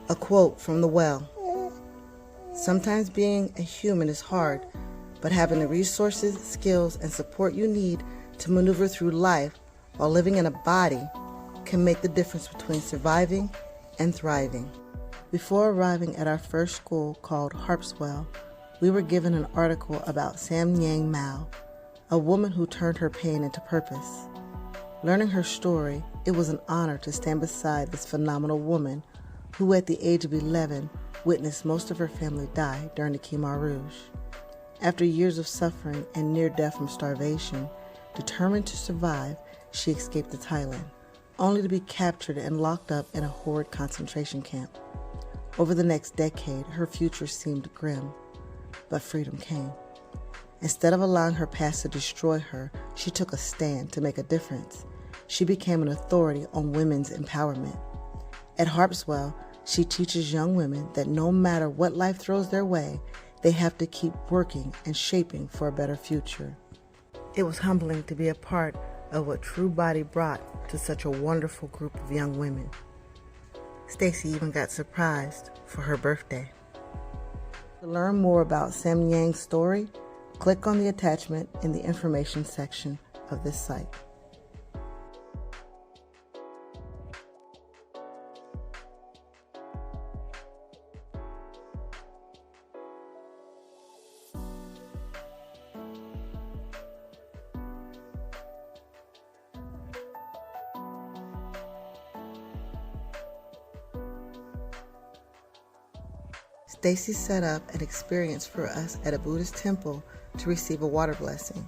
A quote from The Well. Sometimes being a human is hard, but having the resources, skills, and support you need to maneuver through life while living in a body can make the difference between surviving and thriving. Before arriving at our first school called Harpswell, we were given an article about Sam Yang Mao, a woman who turned her pain into purpose. Learning her story, it was an honor to stand beside this phenomenal woman who at the age of 11 witnessed most of her family die during the Khmer Rouge. After years of suffering and near death from starvation, determined to survive, she escaped to Thailand, only to be captured and locked up in a horrid concentration camp. Over the next decade, her future seemed grim, but freedom came. Instead of allowing her past to destroy her, she took a stand to make a difference. She became an authority on women's empowerment. At Harpswell, she teaches young women that no matter what life throws their way, they have to keep working and shaping for a better future. It was humbling to be a part of what True Body brought to such a wonderful group of young women. Stacy even got surprised for her birthday. To learn more about Sam Yang's story, click on the attachment in the information section of this site. Stacy set up an experience for us at a Buddhist temple to receive a water blessing.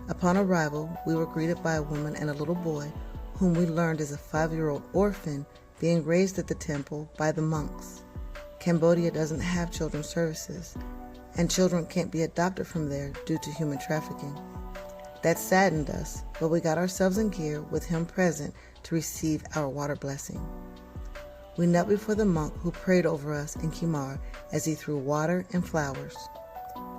Upon arrival, we were greeted by a woman and a little boy whom we learned is a 5-year-old orphan being raised at the temple by the monks. Cambodia doesn't have children's services, and children can't be adopted from there due to human trafficking. That saddened us, but we got ourselves in gear with him present to receive our water blessing. We knelt before the monk who prayed over us in Khmer as he threw water and flowers.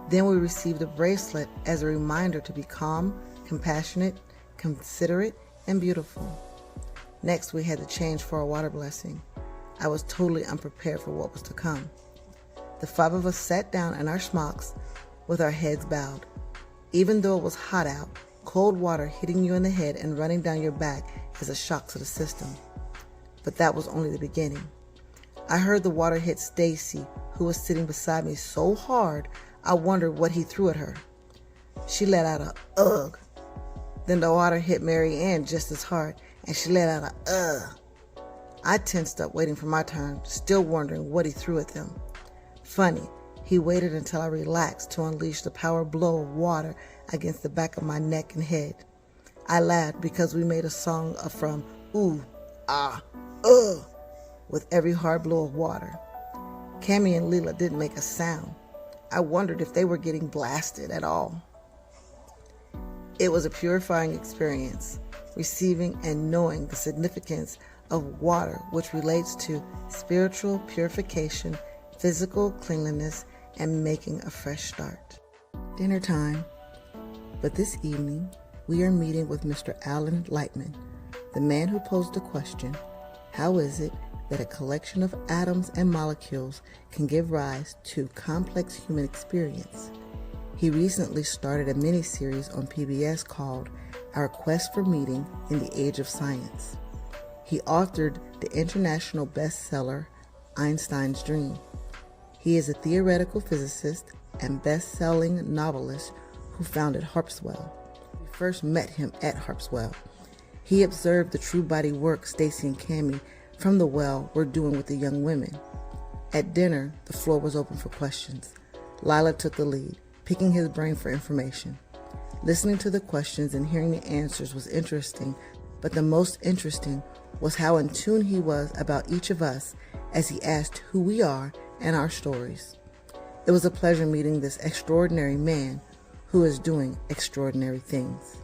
Then we received a bracelet as a reminder to be calm, compassionate, considerate, and beautiful. Next, we had to change for a water blessing. I was totally unprepared for what was to come. The 5 of us sat down in our smocks with our heads bowed. Even though it was hot out, cold water hitting you in the head and running down your back is a shock to the system. But that was only the beginning. I heard the water hit Stacy, who was sitting beside me, so hard I wondered what he threw at her. She let out a ugh. Then the water hit Mary Ann just as hard, and she let out a ugh. I tensed up waiting for my turn, still wondering what he threw at them. Funny, he waited until I relaxed to unleash the power blow of water against the back of my neck and head. I laughed because we made a song from ooh, ah, ugh, with every hard blow of water. Cammy and Leela didn't make a sound. I wondered if they were getting blasted at all. It was a purifying experience, receiving and knowing the significance of water, which relates to spiritual purification, physical cleanliness, and making a fresh start. Dinner time. But this evening, we are meeting with Mr. Alan Lightman, the man who posed the question, how is it that a collection of atoms and molecules can give rise to complex human experience? He recently started a mini-series on PBS called Our Quest for Meaning in the Age of Science. He authored the international bestseller Einstein's Dream. He is a theoretical physicist and best-selling novelist who founded Harpswell. We first met him at Harpswell. He observed the True Body work Stacy and Cammy from the Well were doing with the young women. At dinner, the floor was open for questions. Lila took the lead, picking his brain for information. Listening to the questions and hearing the answers was interesting, but the most interesting was how in tune he was about each of us as he asked who we are and our stories. It was a pleasure meeting this extraordinary man who is doing extraordinary things.